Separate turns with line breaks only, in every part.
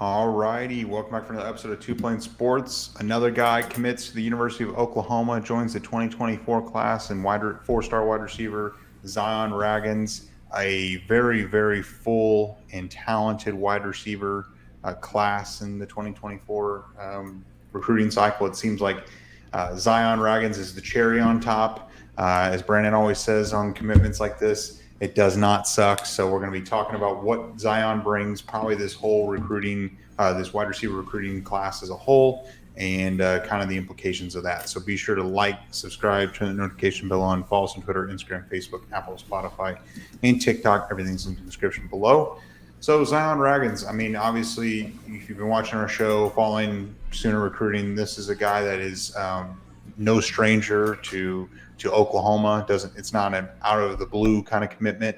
All righty, welcome back for another episode of Two Plane Sports. Another guy commits to the University of Oklahoma, joins the 2024 class, and four-star wide receiver Zion Ragins, a very, very full and talented wide receiver class in the 2024 recruiting cycle. It seems like Zion Ragins is the cherry on top. As Brandon always says on commitments like this, it does not suck. So we're going to be talking about what Zion brings, probably this whole recruiting, this wide receiver recruiting class as a whole, and kind of the implications of that. So be sure to like, subscribe, turn the notification bell on, follow us on Twitter, Instagram, Facebook, Apple, Spotify, and TikTok. Everything's in the description below. So Zion Ragins, I mean, obviously, if you've been watching our show, following Sooner recruiting, this is a guy that is no stranger to Oklahoma. It's not an out of the blue kind of commitment.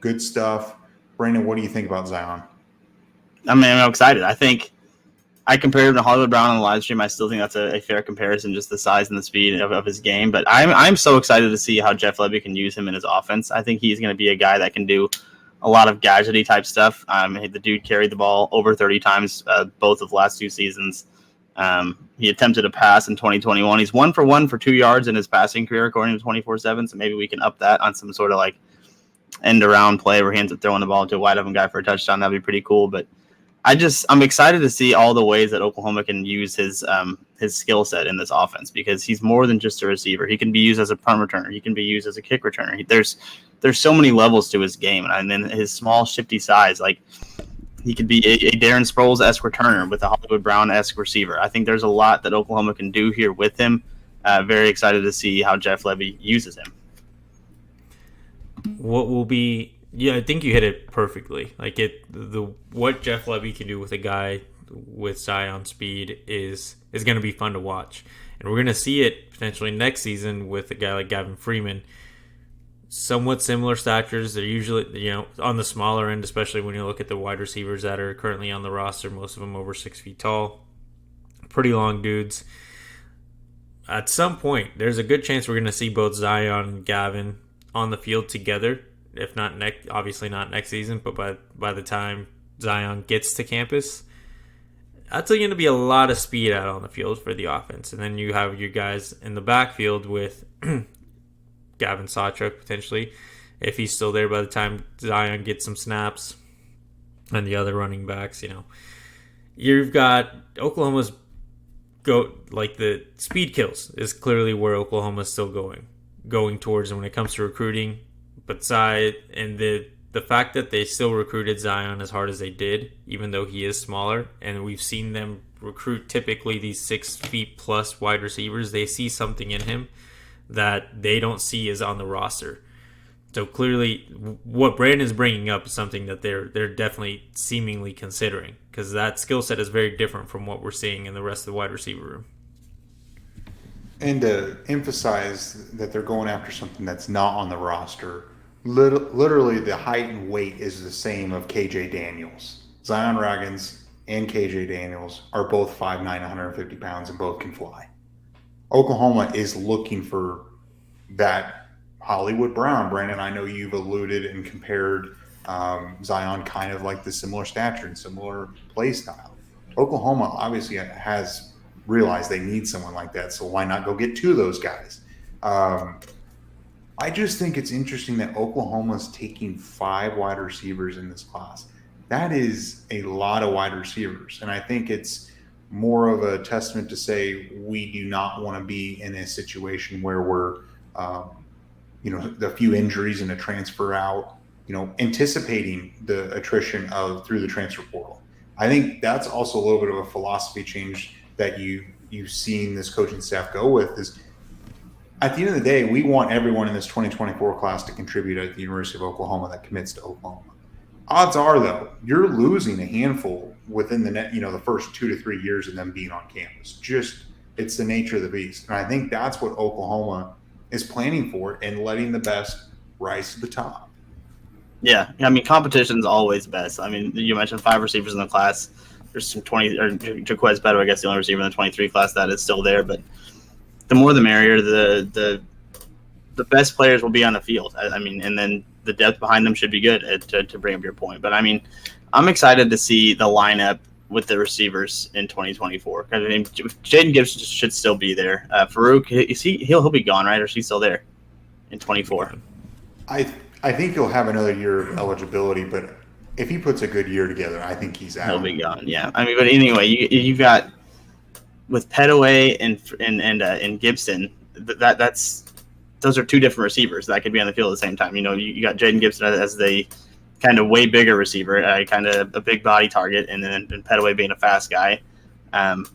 Good stuff. Brandon, what do you think about Zion?
I mean, I'm excited. I think I compared him to Hollywood Brown on the live stream. I still think that's a fair comparison, just the size and the speed of his game. But I'm so excited to see how Jeff Lebby can use him in his offense. I think he's going to be a guy that can do a lot of gadgety type stuff. The dude carried the ball over 30 times both of the last two seasons. He attempted a pass in 2021. He's 1 for 1 for 2 yards in his passing career, according to 24/7. So maybe we can up that on some sort of like end around play where he ends up throwing the ball to a wide open guy for a touchdown. That'd be pretty cool. But I'm excited to see all the ways that Oklahoma can use his skill set in this offense, because he's more than just a receiver. He can be used as a punt returner. He can be used as a kick returner. There's so many levels to his game, and then his small, shifty size, like. He could be a Darren Sproles-esque returner with a Hollywood Brown-esque receiver. I think there's a lot that Oklahoma can do here with him. Very excited to see how Jeff Lebby uses him.
What will be? Yeah, I think you hit it perfectly. Like what Jeff Lebby can do with a guy with Zion speed is going to be fun to watch, and we're going to see it potentially next season with a guy like Gavin Freeman. Somewhat similar statures. They're usually, on the smaller end, especially when you look at the wide receivers that are currently on the roster. Most of them over 6 feet tall. Pretty long dudes. At some point, there's a good chance we're going to see both Zion and Gavin on the field together. If not obviously not next season, but by the time Zion gets to campus, that's going to be a lot of speed out on the field for the offense. And then you have your guys in the backfield with Gavin Sawchuk potentially, if he's still there by the time Zion gets some snaps, and the other running backs. You've got Oklahoma's the speed kills is clearly where Oklahoma's still going towards, and when it comes to recruiting. But the fact that they still recruited Zion as hard as they did, even though he is smaller, and we've seen them recruit typically these 6 feet plus wide receivers, they see something in him that they don't see is on the roster. So clearly what Brandon's bringing up is something that they're definitely seemingly considering, because that skill set is very different from what we're seeing in the rest of the wide receiver room.
And to emphasize that they're going after something that's not on the roster, literally the height and weight is the same of KJ Daniels. Zion Ragins and KJ Daniels are both 5'9", 150 pounds, and both can fly. Oklahoma is looking for that Hollywood Brown. Brandon, I know you've alluded and compared Zion kind of like the similar stature and similar play style. Oklahoma obviously has realized they need someone like that, so why not go get 2 of those guys? I just think it's interesting that Oklahoma's taking 5 wide receivers in this class. That is a lot of wide receivers, and I think it's more of a testament to say we do not want to be in a situation where we're, a few injuries and a transfer out, anticipating the attrition through the transfer portal. I think that's also a little bit of a philosophy change that you've seen this coaching staff go with. Is at the end of the day, we want everyone in this 2024 class to contribute at the University of Oklahoma that commits to Oklahoma. Odds are, though, you're losing a handful within the first 2 to 3 years of them being on campus. It's the nature of the beast. And I think that's what Oklahoma is planning for, and letting the best rise to the top.
Yeah, I mean, competition's always best. I mean, you mentioned 5 receivers in the class. There's some 20, or Jaquez Beto, I guess, the only receiver in the 23 class that is still there. But the more the merrier. The best players will be on the field. I mean, and then the depth behind them should be good to bring up your point. But I mean, I'm excited to see the lineup with the receivers in 2024. I mean, Jaden Gibbs should still be there. Farouk, he'll be gone, right? Or is he still there in 24?
I think he'll have another year of eligibility, but if he puts a good year together, I think he's out.
He'll be gone. Yeah. I mean, but anyway, you've got with Petaway and Gibson. Those are two different receivers that could be on the field at the same time. You got Jaden Gibson as the kind of way bigger receiver, kind of a big body target, and then Petaway being a fast guy. And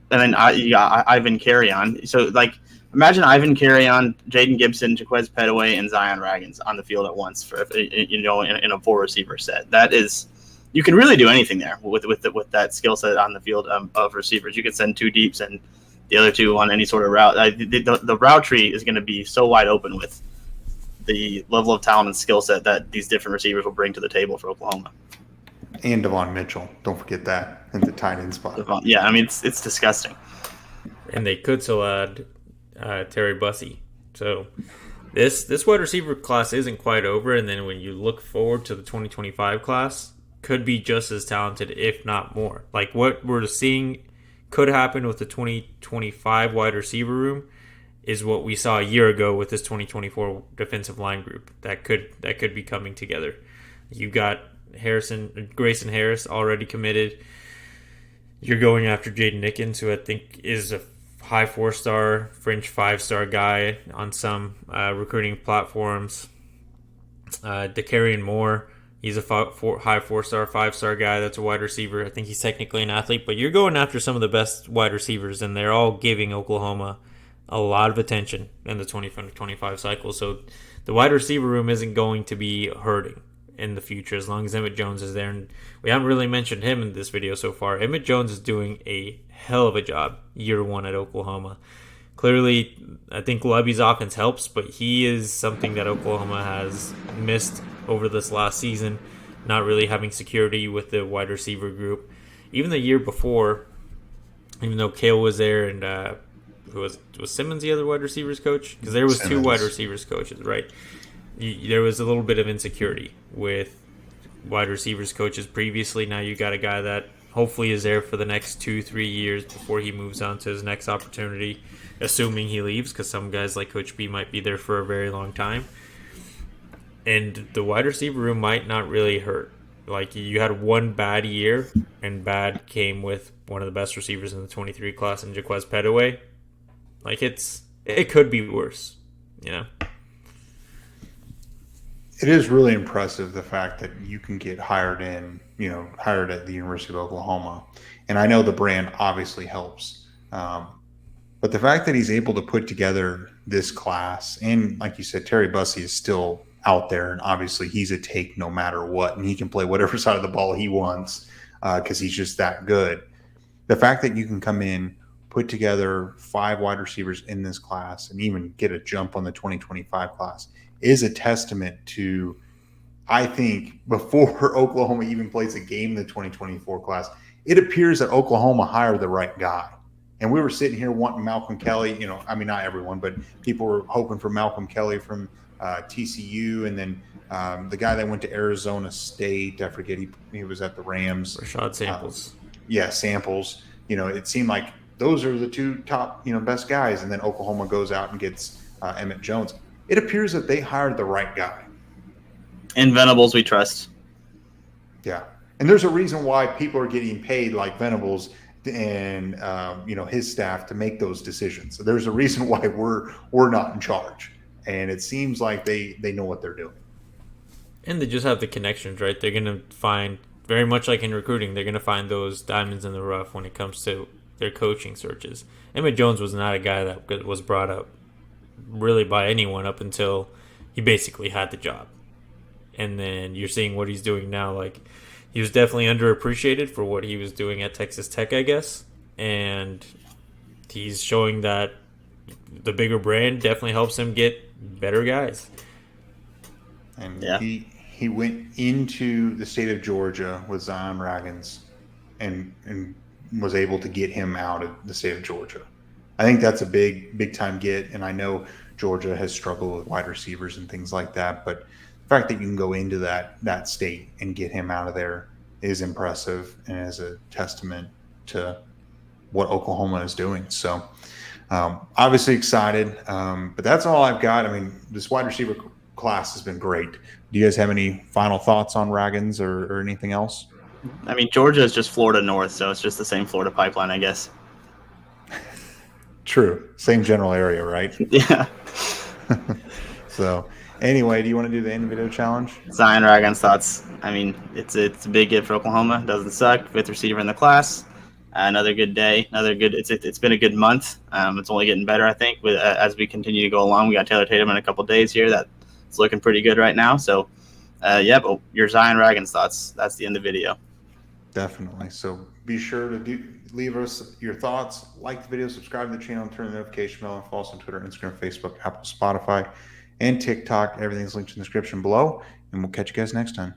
then you got Ivan Carrion. So, like, imagine Ivan Carrion, Jaden Gibson, Jaquez Petaway, and Zion Ragins on the field at once in a 4-receiver set. That is, you can really do anything there with that skill set on the field of receivers. You could send 2 deeps and the other 2 on any sort of route. The route tree is going to be so wide open with the level of talent and skill set that these different receivers will bring to the table for Oklahoma.
And Devon Mitchell, don't forget that in the tight end spot.
Yeah, I mean it's disgusting.
And they could still add Terry Bussey. So this wide receiver class isn't quite over, and then when you look forward to the 2025 class, could be just as talented, if not more. Like what we're seeing could happen with the 2025 wide receiver room is what we saw a year ago with this 2024 defensive line group. That could be coming together. You got Grayson Harris already committed. You're going after Jaden Nickens, who I think is a high 4-star, fringe 5-star guy on some recruiting platforms. DeCarrion Moore, he's a high 4-star, 5-star guy. That's a wide receiver. I think he's technically an athlete, but you're going after some of the best wide receivers, and they're all giving Oklahoma a lot of attention in the 2025 cycle. So the wide receiver room isn't going to be hurting in the future as long as Emmett Jones is there. And we haven't really mentioned him in this video so far. Emmett Jones is doing a hell of a job year 1 at Oklahoma. Clearly, I think Lebby's offense helps, but he is something that Oklahoma has missed over this last season, not really having security with the wide receiver group. Even the year before, even though Kale was there and who was Simmons the other wide receivers coach? Because there was Simmons. 2 wide receivers coaches, right? There was a little bit of insecurity with wide receivers coaches previously. Now you got a guy that hopefully is there for the next 2-3 years before he moves on to his next opportunity, assuming he leaves, because some guys like Coach B might be there for a very long time. And the wide receiver room might not really hurt. Like, you had one bad year, and bad came with one of the best receivers in the 23 class in Jaquez Petaway. Like, it could be worse, you know?
It is really impressive, the fact that you can get hired at the University of Oklahoma. And I know the brand obviously helps. But the fact that he's able to put together this class, and like you said, Terry Bussey is still out there, and obviously he's a take no matter what, and he can play whatever side of the ball he wants because he's just that good. The fact that you can come in, put together 5 wide receivers in this class, and even get a jump on the 2025 class is a testament to, I think, before Oklahoma even plays a game in the 2024 class, it appears that Oklahoma hired the right guy. And we were sitting here wanting Malcolm Kelly, I mean, not everyone, but people were hoping for Malcolm Kelly from TCU, and then the guy that went to Arizona State, I forget, he was at the Rams.
Rashad Samples.
Samples. It seemed like those are the 2 top, best guys, and then Oklahoma goes out and gets Emmett Jones. It appears that they hired the right guy.
And Venables, we trust.
Yeah, and there's a reason why people are getting paid like Venables and his staff to make those decisions. So there's a reason why we're not in charge, and it seems like they know what they're doing.
And they just have the connections, right? They're gonna find, very much like in recruiting, they're gonna find those diamonds in the rough when it comes to their coaching searches. Emmett Jones was not a guy that was brought up really by anyone up until he basically had the job. And then you're seeing what he's doing now. Like, he was definitely underappreciated for what he was doing at Texas Tech, I guess. And he's showing that the bigger brand definitely helps him get better guys.
And he went into the state of Georgia with Zion Ragins and was able to get him out of the state of Georgia. I think that's a big time get, and I know Georgia has struggled with wide receivers and things like that, but the fact that you can go into that state and get him out of there is impressive and is a testament to what Oklahoma is doing. So obviously excited, but that's all I've got. I mean, this wide receiver class has been great. Do you guys have any final thoughts on Ragins or anything else?
I mean, Georgia is just Florida North, so it's just the same Florida pipeline, I guess.
True. Same general area, right?
Yeah.
So anyway, do you want to do the end video challenge?
Zion Ragins thoughts. I mean, it's a big get for Oklahoma. Doesn't suck. Fifth receiver in the class. Another good day. Another good. It's been a good month. It's only getting better, I think. With as we continue to go along, we got Taylor Tatum in a couple days here. That's looking pretty good right now. So, but your Zion Ragins thoughts. That's the end of the video.
Definitely. So be sure to leave us your thoughts, like the video, subscribe to the channel, and turn the notification bell, and follow us on Twitter, Instagram, Facebook, Apple, Spotify, and TikTok. Everything's linked in the description below, and we'll catch you guys next time.